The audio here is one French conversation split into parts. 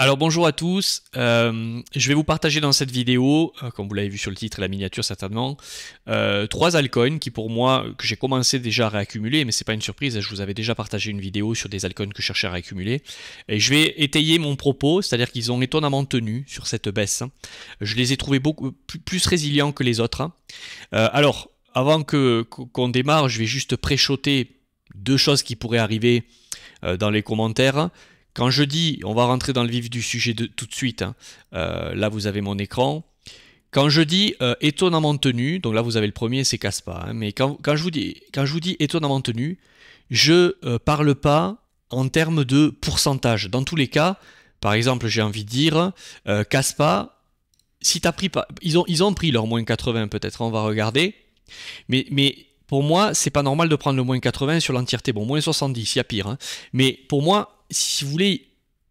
Alors bonjour à tous, je vais vous partager dans cette vidéo, comme vous l'avez vu sur le titre et la miniature certainement, trois altcoins qui pour moi, que j'ai commencé déjà à réaccumuler, mais c'est pas une surprise, je vous avais déjà partagé une vidéo sur des altcoins que je cherchais à réaccumuler, et je vais étayer mon propos, c'est-à-dire qu'ils ont étonnamment tenu sur cette baisse. Je les ai trouvés beaucoup plus résilients que les autres. Alors, avant qu'on démarre, je vais juste préchoter deux choses qui pourraient arriver dans les commentaires. Quand je dis, on va rentrer dans le vif du sujet tout de suite, hein. Là vous avez mon écran. Quand je dis étonnamment tenu, donc là vous avez le premier, c'est Kaspa, hein, mais quand je vous dis étonnamment tenu, je parle pas en termes de pourcentage. Dans tous les cas, par exemple, j'ai envie de dire, Kaspa, si tu as pris, ils ont pris leur moins 80 peut-être, on va regarder, mais pour moi, c'est pas normal de prendre le moins 80 sur l'entièreté. Bon, moins 70, il y a pire, hein. Mais pour moi, si vous voulez,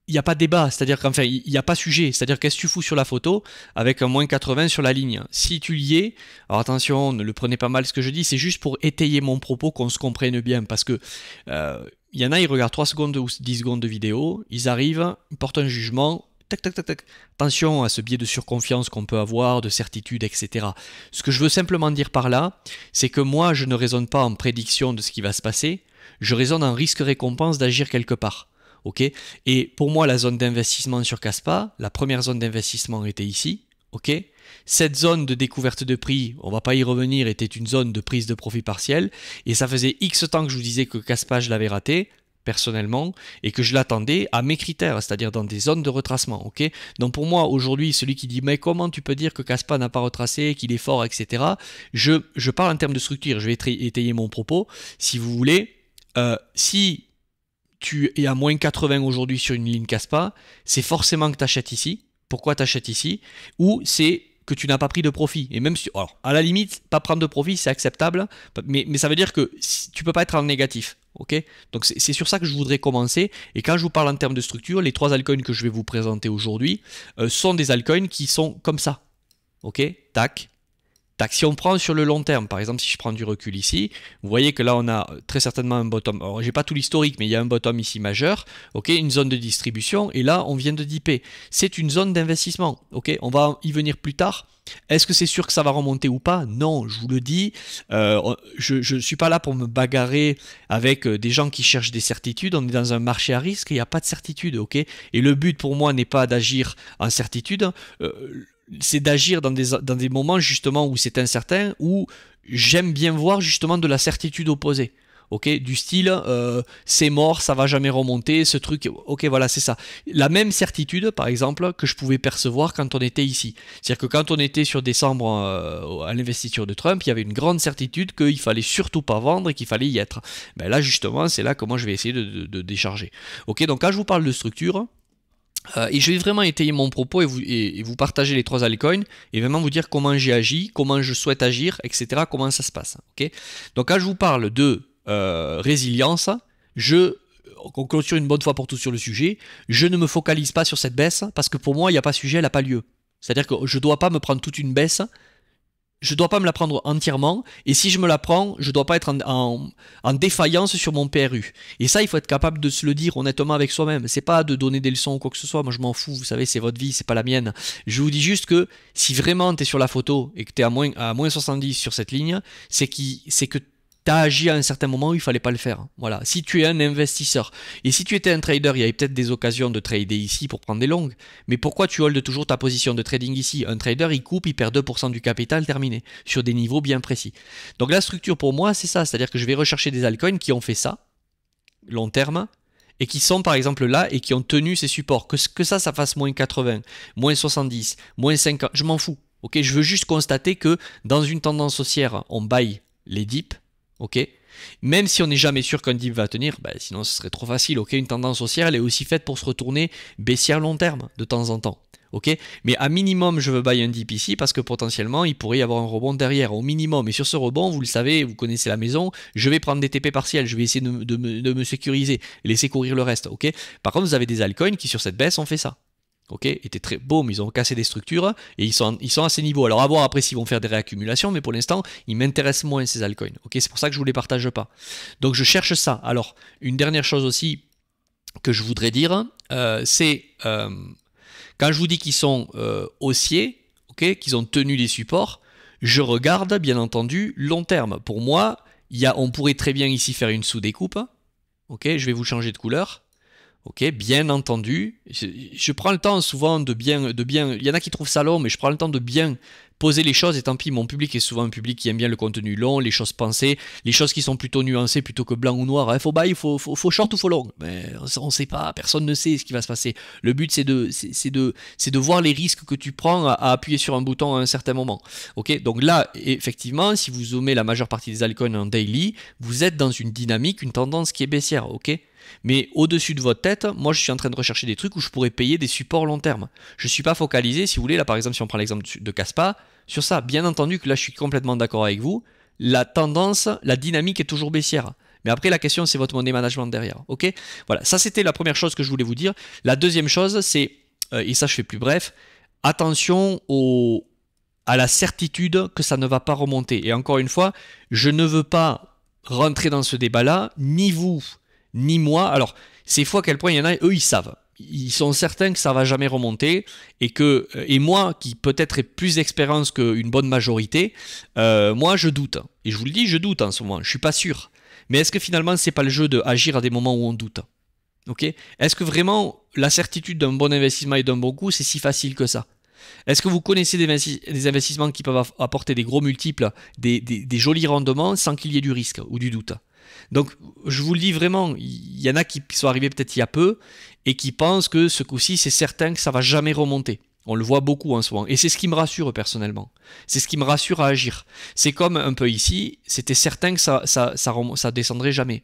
il n'y a pas de débat, c'est-à-dire qu'enfin, il n'y a pas sujet, c'est-à-dire qu'est-ce que tu fous sur la photo avec un moins 80 sur la ligne. Si tu y es, alors attention, ne le prenez pas mal ce que je dis, c'est juste pour étayer mon propos, qu'on se comprenne bien, parce que il y en a, ils regardent 3 secondes ou 10 secondes de vidéo, ils arrivent, ils portent un jugement, tac, tac, tac, tac. Attention à ce biais de surconfiance qu'on peut avoir, de certitude, etc. Ce que je veux simplement dire par là, c'est que moi, je ne raisonne pas en prédiction de ce qui va se passer, je raisonne en risque-récompense d'agir quelque part. Ok. Et pour moi, la zone d'investissement sur Kaspa, la première zone d'investissement était ici. Ok. Cette zone de découverte de prix, on va pas y revenir, était une zone de prise de profit partiel. Et ça faisait X temps que je vous disais que Kaspa, je l'avais raté, personnellement, et que je l'attendais à mes critères, c'est-à-dire dans des zones de retracement. Ok. Donc pour moi, aujourd'hui, celui qui dit mais comment tu peux dire que Kaspa n'a pas retracé, qu'il est fort, etc. Je parle en termes de structure, je vais étayer mon propos. Si vous voulez, si tu es à moins 80 aujourd'hui sur une ligne Kaspa, c'est forcément que tu achètes ici. Pourquoi tu achètes ici? Ou c'est que tu n'as pas pris de profit. Et même si, alors, à la limite, pas prendre de profit, c'est acceptable, mais ça veut dire que tu peux pas être en négatif. Ok. Donc c'est sur ça que je voudrais commencer. Et quand je vous parle en termes de structure, les trois altcoins que je vais vous présenter aujourd'hui sont des altcoins qui sont comme ça. Ok. Tac. Tac, si on prend sur le long terme, par exemple si je prends du recul ici, vous voyez que là on a très certainement un bottom, alors j'ai pas tout l'historique mais il y a un bottom ici majeur, ok, une zone de distribution et là on vient de dipper. C'est une zone d'investissement, ok, on va y venir plus tard. Est-ce que c'est sûr que ça va remonter ou pas? Non, je vous le dis, je ne suis pas là pour me bagarrer avec des gens qui cherchent des certitudes, on est dans un marché à risque, il n'y a pas de certitude, ok. Et le but pour moi n'est pas d'agir en certitude, c'est d'agir dans des moments justement où c'est incertain, où j'aime bien voir justement de la certitude opposée. Ok, du style c'est mort, ça va jamais remonter, ce truc, ok voilà c'est ça. La même certitude par exemple que je pouvais percevoir quand on était ici. C'est-à-dire que quand on était sur décembre à l'investiture de Trump, il y avait une grande certitude qu'il fallait surtout pas vendre et qu'il fallait y être. Ben là justement c'est là comment je vais essayer de décharger. Ok, donc quand je vous parle de structure, et je vais vraiment étayer mon propos et vous partager les trois altcoins et vraiment vous dire comment j'ai agi, comment je souhaite agir, etc. Comment ça se passe. Okay, donc quand je vous parle de résilience, on clôture une bonne fois pour toutes sur le sujet, je ne me focalise pas sur cette baisse parce que pour moi il n'y a pas sujet, elle n'a pas lieu. C'est-à-dire que je ne dois pas me prendre toute une baisse, je ne dois pas me la prendre entièrement, et si je me la prends, je ne dois pas être en défaillance sur mon PRU. Et ça, il faut être capable de se le dire honnêtement avec soi-même. C'est pas de donner des leçons ou quoi que ce soit, moi je m'en fous, vous savez, c'est votre vie, c'est pas la mienne. Je vous dis juste que si vraiment tu es sur la photo et que tu es à moins 70 sur cette ligne, c'est que tu as agi à un certain moment où il fallait pas le faire. Voilà. Si tu es un investisseur et si tu étais un trader, il y avait peut-être des occasions de trader ici pour prendre des longues. Mais pourquoi tu holds toujours ta position de trading ici? Un trader, il coupe, il perd 2% du capital, terminé, sur des niveaux bien précis. Donc la structure pour moi, c'est ça. C'est-à-dire que je vais rechercher des altcoins qui ont fait ça, long terme, et qui sont par exemple là et qui ont tenu ces supports. Que ça fasse moins 80, moins 70, moins 50, je m'en fous. Ok, je veux juste constater que dans une tendance haussière, on buy les dips. Ok, même si on n'est jamais sûr qu'un dip va tenir, bah, sinon ce serait trop facile. Ok, une tendance haussière, elle est aussi faite pour se retourner baissière long terme de temps en temps. Ok, mais à minimum, je veux buy un dip ici parce que potentiellement, il pourrait y avoir un rebond derrière, au minimum. Et sur ce rebond, vous le savez, vous connaissez la maison, je vais prendre des TP partiels, je vais essayer de me sécuriser, laisser courir le reste. Ok, par contre, vous avez des altcoins qui sur cette baisse ont fait ça. Ok, étaient très beaux, mais ils ont cassé des structures et ils sont à ces niveaux. Alors à voir après s'ils vont faire des réaccumulations, mais pour l'instant, ils m'intéressent moins ces altcoins. Ok, c'est pour ça que je ne vous les partage pas. Donc je cherche ça. Alors, une dernière chose aussi que je voudrais dire, c'est Quand je vous dis qu'ils sont haussiers, ok, qu'ils ont tenu les supports, je regarde bien entendu long terme. Pour moi, on pourrait très bien ici faire une sous-découpe. Ok, je vais vous changer de couleur. Ok, bien entendu. Je prends le temps souvent de bien. Il y en a qui trouvent ça long, mais je prends le temps de bien poser les choses. Et tant pis, mon public est souvent un public qui aime bien le contenu long, les choses pensées, les choses qui sont plutôt nuancées plutôt que blanc ou noir. Faut buy, faut short ou faut long. Mais on ne sait pas, personne ne sait ce qui va se passer. Le but c'est de voir les risques que tu prends à appuyer sur un bouton à un certain moment. Ok, donc là, effectivement, si vous zoomez la majeure partie des altcoins en daily, vous êtes dans une dynamique, une tendance qui est baissière. Ok. Mais au-dessus de votre tête, moi je suis en train de rechercher des trucs où je pourrais payer des supports long terme. Je ne suis pas focalisé, si vous voulez, là par exemple si on prend l'exemple de Kaspa, sur ça, bien entendu que là je suis complètement d'accord avec vous, la tendance, la dynamique est toujours baissière. Mais après la question c'est votre money management derrière, ok? Voilà, ça c'était la première chose que je voulais vous dire. La deuxième chose c'est, et ça je fais plus bref, attention à la certitude que ça ne va pas remonter. Et encore une fois, je ne veux pas rentrer dans ce débat-là, ni vous, ni moi. Alors, c'est fou à quel point il y en a, eux, ils savent. Ils sont certains que ça va jamais remonter et moi, qui peut-être ai plus d'expérience qu'une bonne majorité, moi, je doute. Et je vous le dis, je doute en ce moment. Je suis pas sûr. Mais est-ce que finalement, c'est pas le jeu de agir à des moments où on doute? Ok? Est-ce que vraiment la certitude d'un bon investissement et d'un bon coup, c'est si facile que ça? Est-ce que vous connaissez des investissements qui peuvent apporter des gros multiples, des jolis rendements sans qu'il y ait du risque ou du doute? Donc, je vous le dis vraiment, il y en a qui sont arrivés peut-être il y a peu et qui pensent que ce coup-ci, c'est certain que ça va jamais remonter. On le voit beaucoup en ce moment. Et c'est ce qui me rassure personnellement. C'est ce qui me rassure à agir. C'est comme un peu ici, c'était certain que ça descendrait jamais.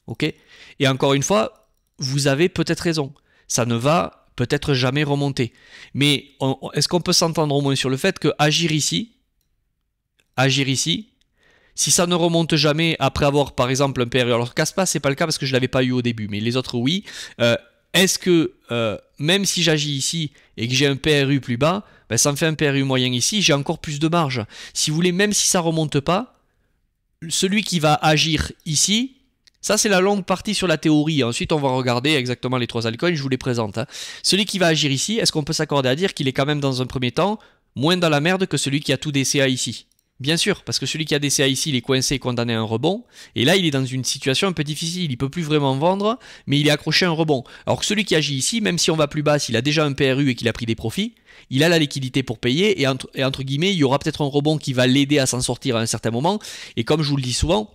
Ok? Et encore une fois, vous avez peut-être raison. Ça ne va peut-être jamais remonter. Mais est-ce qu'on peut s'entendre au moins sur le fait que agir ici, si ça ne remonte jamais après avoir par exemple un PRU, alors Kaspa c'est pas le cas parce que je l'avais pas eu au début, mais les autres oui, est-ce que même si j'agis ici et que j'ai un PRU plus bas, ben, ça me fait un PRU moyen ici, j'ai encore plus de marge. Si vous voulez, même si ça remonte pas, celui qui va agir ici, ça c'est la longue partie sur la théorie, ensuite on va regarder exactement les trois altcoins, je vous les présente. Hein. Celui qui va agir ici, est-ce qu'on peut s'accorder à dire qu'il est quand même dans un premier temps moins dans la merde que celui qui a tout DCA ici? Bien sûr, parce que celui qui a DCA ici, il est coincé et condamné à un rebond. Et là, il est dans une situation un peu difficile. Il ne peut plus vraiment vendre, mais il est accroché à un rebond. Alors que celui qui agit ici, même si on va plus bas, s'il a déjà un PRU et qu'il a pris des profits, il a la liquidité pour payer. Et entre guillemets, il y aura peut-être un rebond qui va l'aider à s'en sortir à un certain moment. Et comme je vous le dis souvent,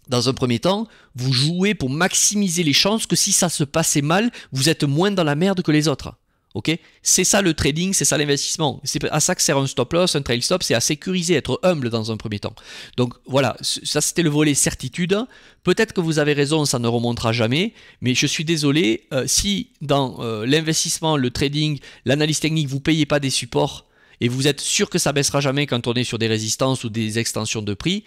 dans un premier temps, vous jouez pour maximiser les chances que si ça se passait mal, vous êtes moins dans la merde que les autres. Ok, c'est ça le trading, c'est ça l'investissement. C'est à ça que sert un stop loss, un trail stop, c'est à sécuriser, être humble dans un premier temps. Donc voilà, ça c'était le volet certitude. Peut-être que vous avez raison, ça ne remontera jamais, mais je suis désolé, si dans l'investissement, le trading, l'analyse technique, vous ne payez pas des supports et vous êtes sûr que ça baissera jamais quand on est sur des résistances ou des extensions de prix,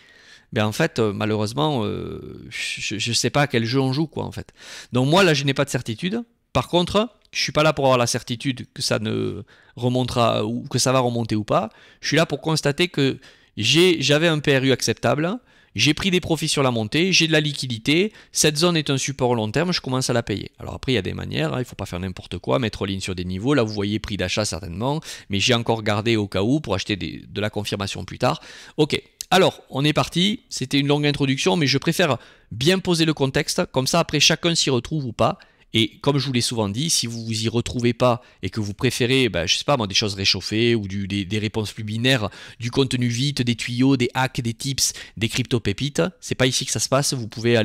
ben en fait, malheureusement, je ne sais pas à quel jeu on joue, quoi, en fait. Donc moi, là, je n'ai pas de certitude. Par contre, je suis pas là pour avoir la certitude que ça ne remontera ou que ça va remonter ou pas. Je suis là pour constater que j'avais un PRU acceptable, j'ai pris des profits sur la montée, j'ai de la liquidité, cette zone est un support long terme, je commence à la payer. Alors après, il y a des manières, hein, il ne faut pas faire n'importe quoi, mettre ligne sur des niveaux, là vous voyez prix d'achat certainement, mais j'ai encore gardé au cas où pour acheter de la confirmation plus tard. Ok. Alors, on est parti, c'était une longue introduction, mais je préfère bien poser le contexte, comme ça après chacun s'y retrouve ou pas. Et comme je vous l'ai souvent dit, si vous vous y retrouvez pas et que vous préférez, je sais pas moi, des choses réchauffées ou des réponses plus binaires, du contenu vite, des tuyaux, des hacks, des tips, des crypto pépites, c'est pas ici que ça se passe. Vous pouvez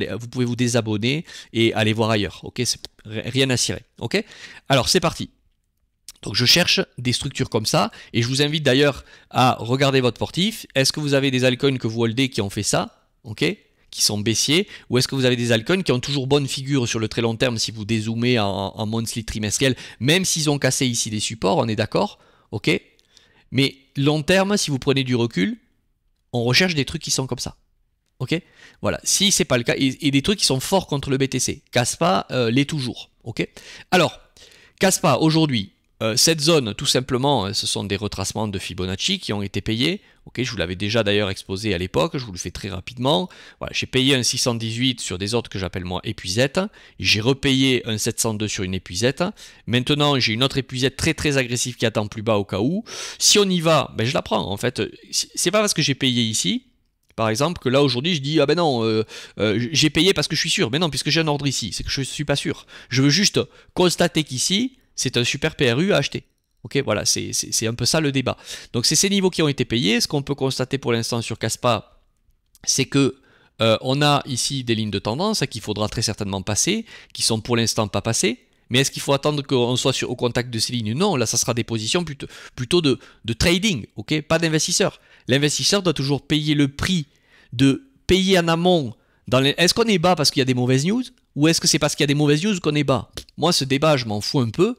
vous désabonner et aller voir ailleurs. Ok, c'est rien à cirer. Ok, alors c'est parti. Donc je cherche des structures comme ça et je vous invite d'ailleurs à regarder votre portif. Est-ce que vous avez des altcoins que vous holdez qui ont fait ça? Ok, qui sont baissiers, ou est-ce que vous avez des altcoins qui ont toujours bonne figure sur le très long terme si vous dézoomez en monthly trimestriel, même s'ils ont cassé ici des supports, on est d'accord, ok? Mais long terme, si vous prenez du recul, on recherche des trucs qui sont comme ça, ok? Voilà, si c'est pas le cas, et des trucs qui sont forts contre le BTC, Kaspa l'est toujours, ok? Alors, Kaspa aujourd'hui, Cette zone, tout simplement, ce sont des retracements de Fibonacci qui ont été payés. Okay, je vous l'avais déjà d'ailleurs exposé à l'époque, je vous le fais très rapidement. Voilà, j'ai payé un 618 sur des ordres que j'appelle moi épuisette. J'ai repayé un 702 sur une épuisette. Maintenant, j'ai une autre épuisette très très agressive qui attend plus bas au cas où. Si on y va, ben, je la prends. En fait, c'est pas parce que j'ai payé ici, par exemple, que là aujourd'hui je dis ah ben non, j'ai payé parce que je suis sûr. Mais non, puisque j'ai un ordre ici, c'est que je suis pas sûr. Je veux juste constater qu'ici, c'est un super PRU à acheter. Ok, voilà, c'est un peu ça le débat. Donc c'est ces niveaux qui ont été payés. Ce qu'on peut constater pour l'instant sur Kaspa, c'est que on a ici des lignes de tendance qu'il faudra très certainement passer, qui sont pour l'instant pas passées. Mais est-ce qu'il faut attendre qu'on soit au contact de ces lignes? Non, là ça sera des positions plutôt de trading, ok, pas d'investisseur. L'investisseur doit toujours payer le prix de payer en amont. Est-ce qu'on est bas parce qu'il y a des mauvaises news? Ou est-ce que c'est parce qu'il y a des mauvaises news qu'on est bas? Moi ce débat je m'en fous un peu.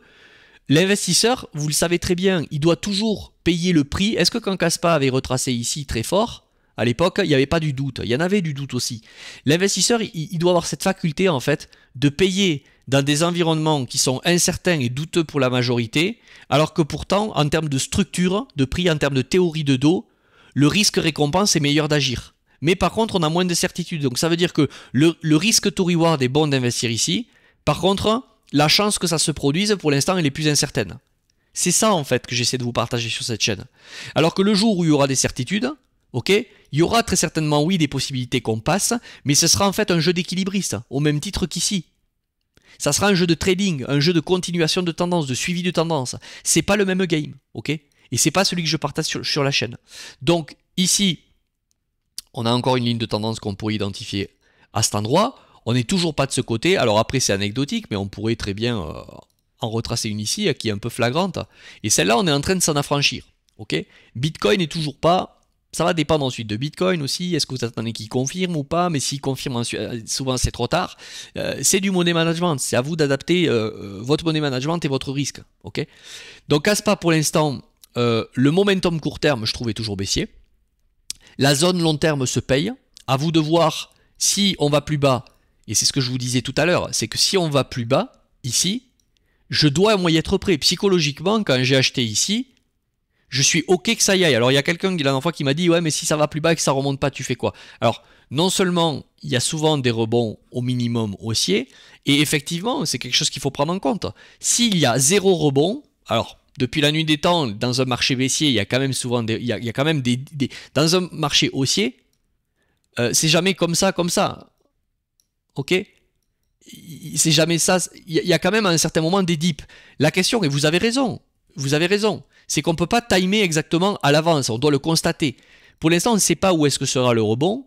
L'investisseur, vous le savez très bien, il doit toujours payer le prix. Est-ce que quand Kaspa avait retracé ici très fort, à l'époque, il n'y avait pas du doute. Il y en avait du doute aussi. L'investisseur, il doit avoir cette faculté, en fait, de payer dans des environnements qui sont incertains et douteux pour la majorité, alors que pourtant, en termes de structure, de prix, en termes de théorie de dos, le risque-récompense est meilleur d'agir. Mais par contre, on a moins de certitude. Donc ça veut dire que le risque to reward est bon d'investir ici. Par contre, la chance que ça se produise, pour l'instant, elle est plus incertaine. C'est ça, en fait, que j'essaie de vous partager sur cette chaîne. Alors que le jour où il y aura des certitudes, ok, il y aura très certainement, oui, des possibilités qu'on passe, mais ce sera en fait un jeu d'équilibriste, au même titre qu'ici. Ça sera un jeu de trading, un jeu de continuation de tendance, de suivi de tendance. C'est pas le même game, ok? Et c'est pas celui que je partage sur la chaîne. Donc, ici, on a encore une ligne de tendance qu'on pourrait identifier à cet endroit. On n'est toujours pas de ce côté. Alors après, c'est anecdotique, mais on pourrait très bien en retracer une ici qui est un peu flagrante. Et celle-là, on est en train de s'en affranchir. Ok, Bitcoin n'est toujours pas... Ça va dépendre ensuite de Bitcoin aussi. Est-ce que vous attendez qu'il confirme ou pas? Mais s'il confirme, souvent c'est trop tard. C'est du money management. C'est à vous d'adapter votre money management et votre risque. Ok, donc Kaspa pour l'instant, le momentum court terme, je trouvais toujours baissier. La zone long terme se paye. À vous de voir si on va plus bas. Et c'est ce que je vous disais tout à l'heure, c'est que si on va plus bas, ici, je dois y être prêt. Psychologiquement, quand j'ai acheté ici, je suis ok que ça y aille. Alors il y a quelqu'un la dernière fois qui m'a dit, ouais mais si ça va plus bas et que ça remonte pas, tu fais quoi? Alors, non seulement il y a souvent des rebonds au minimum haussier, et effectivement, c'est quelque chose qu'il faut prendre en compte. S'il y a zéro rebond, alors... Depuis la nuit des temps, dans un marché baissier, il y a quand même souvent il y a quand même dans un marché haussier, c'est jamais comme ça. Ok, c'est jamais ça. Il y a quand même à un certain moment des dips. La question, et vous avez raison, c'est qu'on ne peut pas timer exactement à l'avance, on doit le constater. Pour l'instant, on ne sait pas où est-ce que sera le rebond.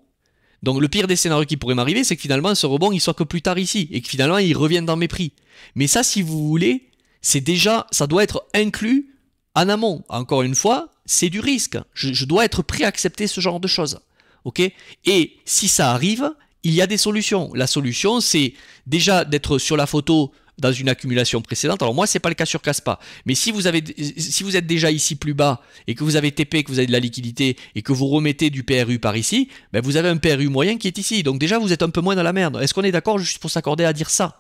Donc le pire des scénarios qui pourrait m'arriver, c'est que finalement ce rebond il soit que plus tard ici, et que finalement il revienne dans mes prix. Mais ça, si vous voulez, c'est déjà, ça doit être inclus en amont. Encore une fois, c'est du risque. Je dois être prêt à accepter ce genre de choses. Ok? Et si ça arrive, il y a des solutions. La solution, c'est déjà d'être sur la photo dans une accumulation précédente. Alors moi, c'est pas le cas sur Kaspa. Mais si vous êtes déjà ici plus bas et que vous avez TP, que vous avez de la liquidité et que vous remettez du PRU par ici, ben vous avez un PRU moyen qui est ici. Donc déjà, vous êtes un peu moins dans la merde. Est-ce qu'on est d'accord juste pour s'accorder à dire ça?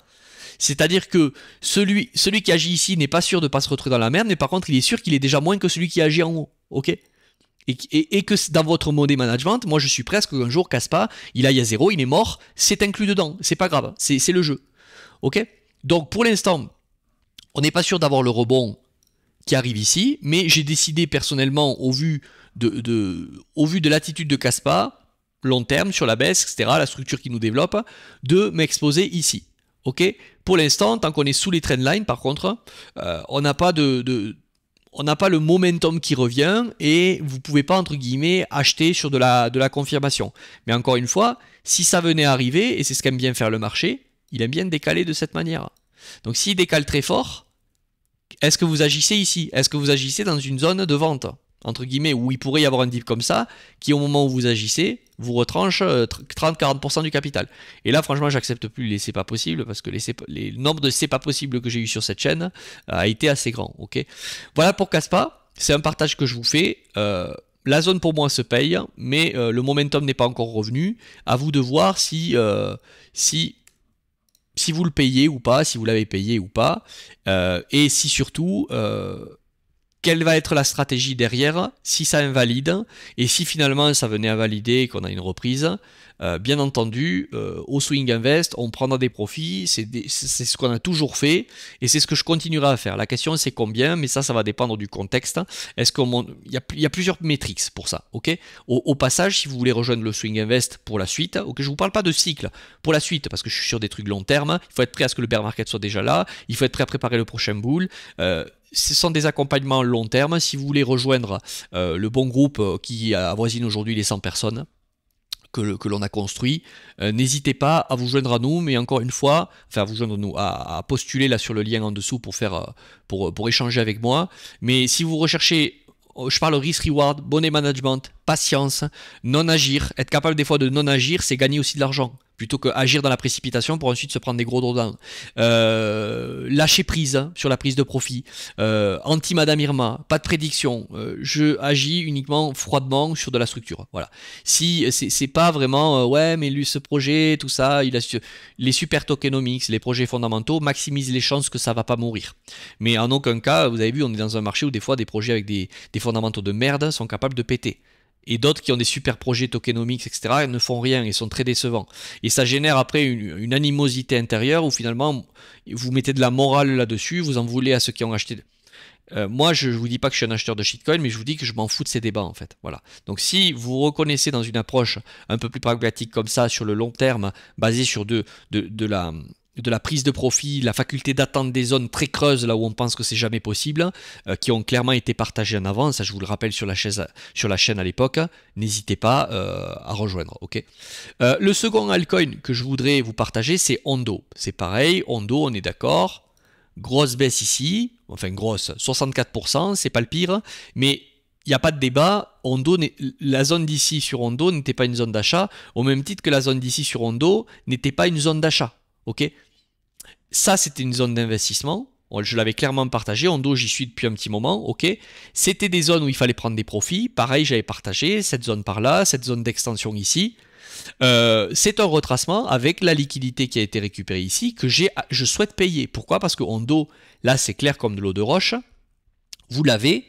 C'est-à-dire que celui qui agit ici n'est pas sûr de ne pas se retrouver dans la merde, mais par contre, il est sûr qu'il est déjà moins que celui qui agit en haut. Ok? Et que dans votre money management, moi je suis presque un jour Kaspa, il aille à zéro, il est mort, c'est inclus dedans. C'est pas grave, c'est le jeu. Ok? Donc pour l'instant, on n'est pas sûr d'avoir le rebond qui arrive ici, mais j'ai décidé personnellement, au vu de l'attitude de Kaspa, long terme, sur la baisse, etc., la structure qui nous développe, de m'exposer ici. Ok, pour l'instant, tant qu'on est sous les trendlines, par contre, on n'a pas on n'a pas le momentum qui revient et vous ne pouvez pas, entre guillemets, acheter sur de la confirmation. Mais encore une fois, si ça venait à arriver, et c'est ce qu'aime bien faire le marché, il aime bien décaler de cette manière. Donc s'il décale très fort, est-ce que vous agissez ici? Est-ce que vous agissez dans une zone de vente, entre guillemets, où il pourrait y avoir un dip comme ça, qui au moment où vous agissez, vous retranche 30-40% du capital. Et là, franchement, j'accepte plus les c'est pas possible, parce que le nombre de c'est pas possible que j'ai eu sur cette chaîne a été assez grand. Ok, voilà pour Kaspa, c'est un partage que je vous fais. La zone pour moi se paye, mais le momentum n'est pas encore revenu. À vous de voir si si vous le payez ou pas, si vous l'avez payé ou pas, et si surtout, quelle va être la stratégie derrière si ça invalide, et si finalement ça venait à valider et qu'on a une reprise, bien entendu, au Swing Invest, on prendra des profits, c'est ce qu'on a toujours fait, et c'est ce que je continuerai à faire. La question c'est combien, mais ça va dépendre du contexte. Est-ce il y a plusieurs métriques pour ça, ok. Au passage, si vous voulez rejoindre le Swing Invest pour la suite, ok, je vous parle pas de cycle, pour la suite, parce que je suis sur des trucs long terme, il faut être prêt à ce que le bear market soit déjà là, il faut être prêt à préparer le prochain bull, ce sont des accompagnements long terme. Si vous voulez rejoindre le bon groupe qui avoisine aujourd'hui les 100 personnes que l'on a construit, n'hésitez pas à vous joindre à nous, mais encore une fois, enfin à vous joindre à nous, à postuler là sur le lien en dessous pour échanger avec moi. Mais si vous recherchez, je parle risk-reward, bonnet management, patience, non agir, être capable des fois de non agir, c'est gagner aussi de l'argent, plutôt que agir dans la précipitation pour ensuite se prendre des gros drawdowns. Lâcher prise sur la prise de profit, anti-Madame Irma, pas de prédiction, je agis uniquement froidement sur de la structure. Voilà. Si c'est pas vraiment, ouais, mais lui, ce projet, tout ça, il a les super tokenomics, les projets fondamentaux maximisent les chances que ça va pas mourir. Mais en aucun cas, vous avez vu, on est dans un marché où des fois des projets avec des fondamentaux de merde sont capables de péter. Et d'autres qui ont des super projets tokenomics, etc., ne font rien et sont très décevants. Et ça génère après une animosité intérieure où finalement vous mettez de la morale là-dessus, vous en voulez à ceux qui ont acheté. Moi, je ne vous dis pas que je suis un acheteur de shitcoin, mais je vous dis que je m'en fous de ces débats en fait. Voilà. Donc si vous reconnaissez dans une approche un peu plus pragmatique comme ça, sur le long terme, basée sur de la prise de profit, la faculté d'attendre des zones très creuses là où on pense que c'est jamais possible, qui ont clairement été partagées en avant, ça je vous le rappelle sur la chaîne à l'époque, n'hésitez pas à rejoindre, ok. Le second altcoin que je voudrais vous partager, c'est Ondo. C'est pareil, Ondo, on est d'accord, grosse baisse ici, enfin grosse, 64%, c'est pas le pire, mais il n'y a pas de débat, la zone d'ici sur Ondo n'était pas une zone d'achat, au même titre que la zone d'ici sur Ondo n'était pas une zone d'achat, ok. Ça, c'était une zone d'investissement. Je l'avais clairement partagé. Ondo, j'y suis depuis un petit moment. Ok. C'était des zones où il fallait prendre des profits. Pareil, j'avais partagé cette zone par là, cette zone d'extension ici. C'est un retracement avec la liquidité qui a été récupérée ici que je souhaite payer. Pourquoi? Parce que Ondo, là, c'est clair comme de l'eau de roche. Vous l'avez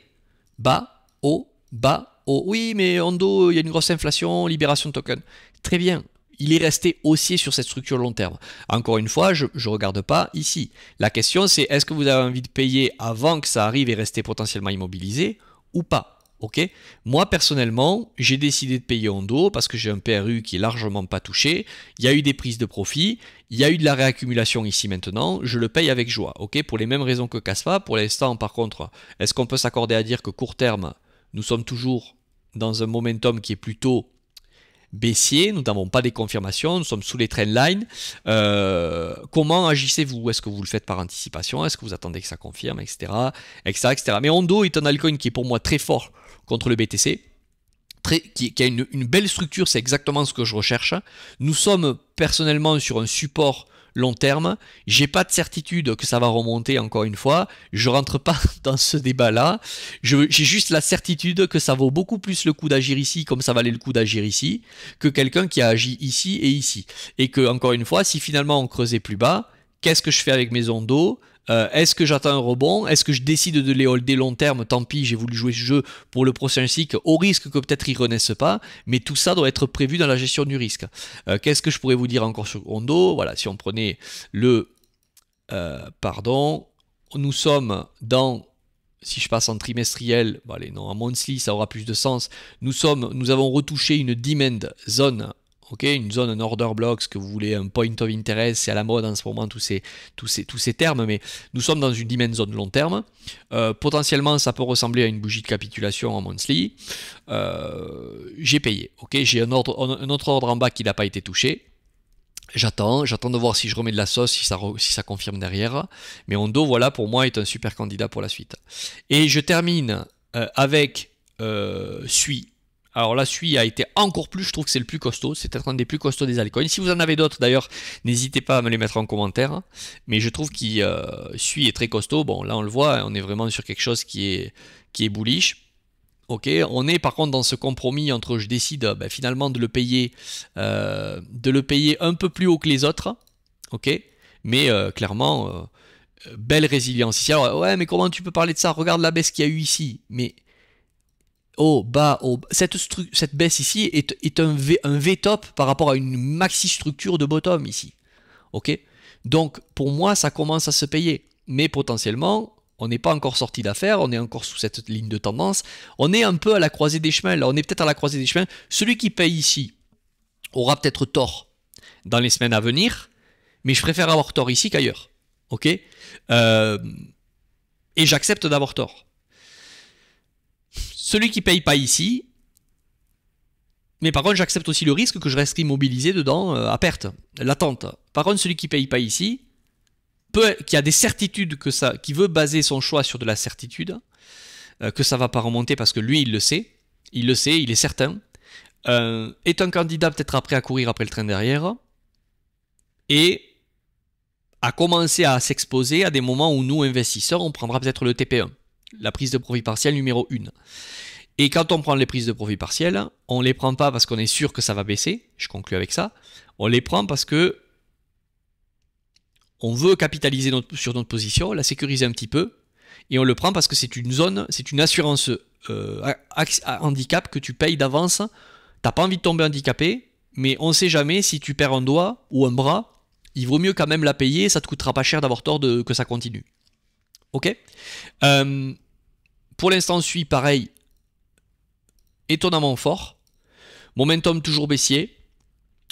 bas, haut, bas, haut. Oui, mais Ondo, il y a une grosse inflation, libération de token. Très bien. Il est resté haussier sur cette structure long terme. Encore une fois, je ne regarde pas ici. La question c'est, est-ce que vous avez envie de payer avant que ça arrive et rester potentiellement immobilisé ou pas? Ok. Moi personnellement, j'ai décidé de payer Ondo parce que j'ai un PRU qui est largement pas touché. Il y a eu des prises de profit, il y a eu de la réaccumulation ici maintenant. Je le paye avec joie. Ok. Pour les mêmes raisons que Kaspa. Pour l'instant, par contre, est-ce qu'on peut s'accorder à dire que court terme, nous sommes toujours dans un momentum qui est plutôt baissier, nous n'avons pas des confirmations, nous sommes sous les trendlines. Comment agissez-vous? Est-ce que vous le faites par anticipation? Est-ce que vous attendez que ça confirme, etc., etc., etc. Mais Ondo est un altcoin qui est pour moi très fort contre le BTC, qui a une belle structure, c'est exactement ce que je recherche. Nous sommes personnellement sur un support long terme, j'ai pas de certitude que ça va remonter encore une fois, je rentre pas dans ce débat là, j'ai juste la certitude que ça vaut beaucoup plus le coup d'agir ici comme ça valait le coup d'agir ici, que quelqu'un qui a agi ici et ici, et que encore une fois, si finalement on creusait plus bas, qu'est-ce que je fais avec mes Ondo? Est-ce que j'attends un rebond? Est-ce que je décide de les holder long terme? Tant pis, j'ai voulu jouer ce jeu pour le prochain cycle, au risque que peut-être ils ne renaissent pas, mais tout ça doit être prévu dans la gestion du risque. Qu'est-ce que je pourrais vous dire encore sur Ondo? Voilà, si on prenait le... nous sommes dans... Si je passe en trimestriel, bon allez, non, en monthly, ça aura plus de sens. Nous avons retouché une demand zone. Ok, une zone, un order block, ce que vous voulez, un point of interest, c'est à la mode en ce moment tous ces termes, mais nous sommes dans une demand zone long terme. Potentiellement, ça peut ressembler à une bougie de capitulation en monthly. J'ai payé. Ok, j'ai un autre ordre en bas qui n'a pas été touché. J'attends de voir si je remets de la sauce, si ça confirme derrière. Mais Ondo, voilà, pour moi, est un super candidat pour la suite. Et je termine avec Sui. Alors là, Sui a été encore plus, je trouve que c'est le plus costaud, c'est peut-être un des plus costauds des altcoins. Si vous en avez d'autres d'ailleurs, n'hésitez pas à me les mettre en commentaire. Mais je trouve qu'il Sui est très costaud. Bon, là on le voit, on est vraiment sur quelque chose qui est bullish. Ok, on est par contre dans ce compromis entre je décide finalement de le payer un peu plus haut que les autres. Ok, Mais clairement, belle résilience ici. Alors, ouais, mais comment tu peux parler de ça? Regarde la baisse qu'il y a eu ici. Mais cette baisse ici est un V-top par rapport à une maxi structure de bottom ici. Ok? Donc, pour moi, ça commence à se payer. Mais potentiellement, on n'est pas encore sorti d'affaires, on est encore sous cette ligne de tendance. On est un peu à la croisée des chemins. Là, on est peut-être à la croisée des chemins. Celui qui paye ici aura peut-être tort dans les semaines à venir, mais je préfère avoir tort ici qu'ailleurs. Ok? Et j'accepte d'avoir tort. Celui qui paye pas ici, mais par contre j'accepte aussi le risque que je reste immobilisé dedans à perte, latente. Par contre celui qui paye pas ici, qui a des certitudes qui veut baser son choix sur de la certitude, que ça va pas remonter parce que lui il le sait, il est certain, est un candidat peut-être après à courir après le train derrière, et a commencé à s'exposer à des moments où nous investisseurs on prendra peut-être le TP1. La prise de profit partiel numéro 1. Et quand on prend les prises de profit partiel, on ne les prend pas parce qu'on est sûr que ça va baisser, je conclue avec ça, on les prend parce que on veut capitaliser sur notre position, la sécuriser un petit peu, et on le prend parce que c'est une zone, c'est une assurance handicap que tu payes d'avance, t'as pas envie de tomber handicapé, mais on ne sait jamais si tu perds un doigt ou un bras, il vaut mieux quand même la payer, ça te coûtera pas cher d'avoir tort que ça continue. Ok, pour l'instant, on suit pareil, étonnamment fort. Momentum toujours baissier.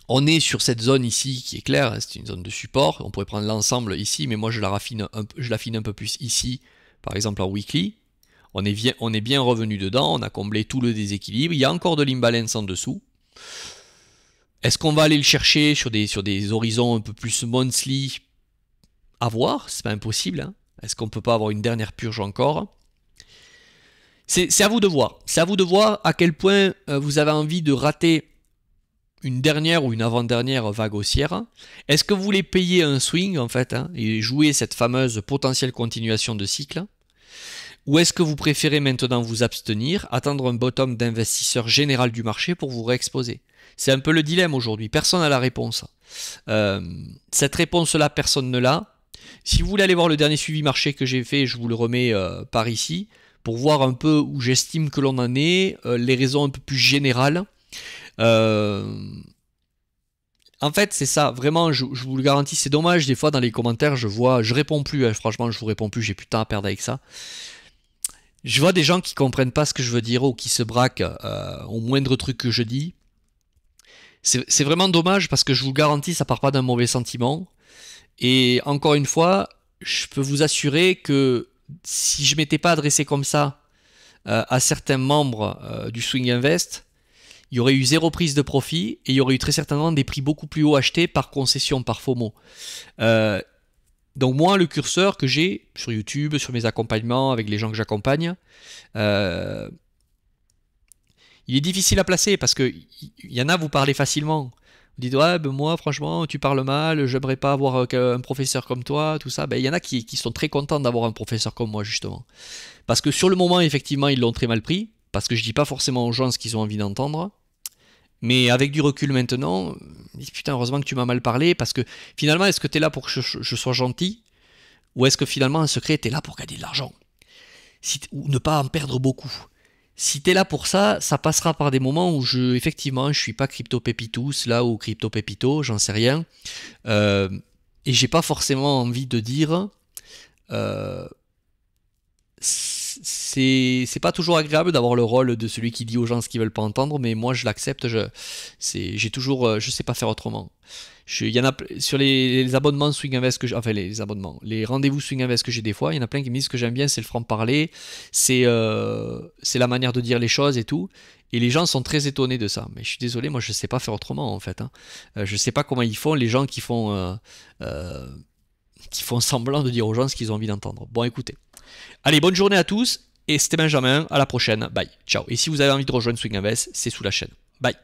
On est sur cette zone ici qui est claire, c'est une zone de support. On pourrait prendre l'ensemble ici, mais moi je l'affine un peu plus ici, par exemple en weekly. On est bien revenu dedans, on a comblé tout le déséquilibre. Il y a encore de l'imbalance en dessous. Est-ce qu'on va aller le chercher sur des horizons un peu plus monthly? À voir, c'est pas impossible, hein. Est-ce qu'on peut pas avoir une dernière purge encore? C'est à vous de voir. C'est à vous de voir à quel point vous avez envie de rater une dernière ou une avant-dernière vague haussière. Est-ce que vous voulez payer un swing en fait, hein, et jouer cette fameuse potentielle continuation de cycle? Ou est-ce que vous préférez maintenant vous abstenir, attendre un bottom d'investisseur général du marché pour vous réexposer? C'est un peu le dilemme aujourd'hui. Personne n'a la réponse. Cette réponse-là, personne ne l'a. Si vous voulez aller voir le dernier suivi marché que j'ai fait, je vous le remets par ici, pour voir un peu où j'estime que l'on en est, les raisons un peu plus générales. En fait, c'est ça, vraiment, je vous le garantis, c'est dommage, des fois dans les commentaires, je réponds plus, hein, franchement, je vous réponds plus, j'ai plus de temps à perdre avec ça. Je vois des gens qui comprennent pas ce que je veux dire ou qui se braquent au moindre truc que je dis. C'est vraiment dommage parce que je vous garantis, ça part pas d'un mauvais sentiment. Et encore une fois, je peux vous assurer que si je m'étais pas adressé comme ça à certains membres du Swing Invest, il y aurait eu zéro prise de profit et il y aurait eu très certainement des prix beaucoup plus hauts achetés par concession, par FOMO. Donc moi, le curseur que j'ai sur YouTube, sur mes accompagnements avec les gens que j'accompagne, il est difficile à placer parce que il y en a, vous parlez facilement. Vous dites, ouais, ben moi, franchement, tu parles mal, j'aimerais pas avoir un professeur comme toi, tout ça. Ben, il y en a qui sont très contents d'avoir un professeur comme moi, justement. Parce que sur le moment, effectivement, ils l'ont très mal pris. Parce que je dis pas forcément aux gens ce qu'ils ont envie d'entendre. Mais avec du recul maintenant, putain, heureusement que tu m'as mal parlé. Parce que finalement, est-ce que tu es là pour que je sois gentil? Ou est-ce que finalement, en secret, tu es là pour gagner de l'argent? Ou ne pas en perdre beaucoup? Si t'es là pour ça, ça passera par des moments où effectivement, je suis pas crypto pépitus là ou crypto pépito, j'en sais rien, et j'ai pas forcément envie de dire, c'est pas toujours agréable d'avoir le rôle de celui qui dit aux gens ce qu'ils veulent pas entendre, mais moi je l'accepte, j'ai toujours, je sais pas faire autrement. Il y en a sur les abonnements Swing Invest les rendez-vous Swing Invest que j'ai des fois, il y en a plein qui me disent que j'aime bien, c'est le franc-parler, c'est la manière de dire les choses et tout. Et les gens sont très étonnés de ça. Mais je suis désolé, moi je sais pas faire autrement en fait. Hein. Je sais pas comment ils font les gens qui font semblant de dire aux gens ce qu'ils ont envie d'entendre. Bon, écoutez. Allez, bonne journée à tous. Et c'était Benjamin. À la prochaine. Bye. Ciao. Et si vous avez envie de rejoindre Swing Invest, c'est sous la chaîne. Bye.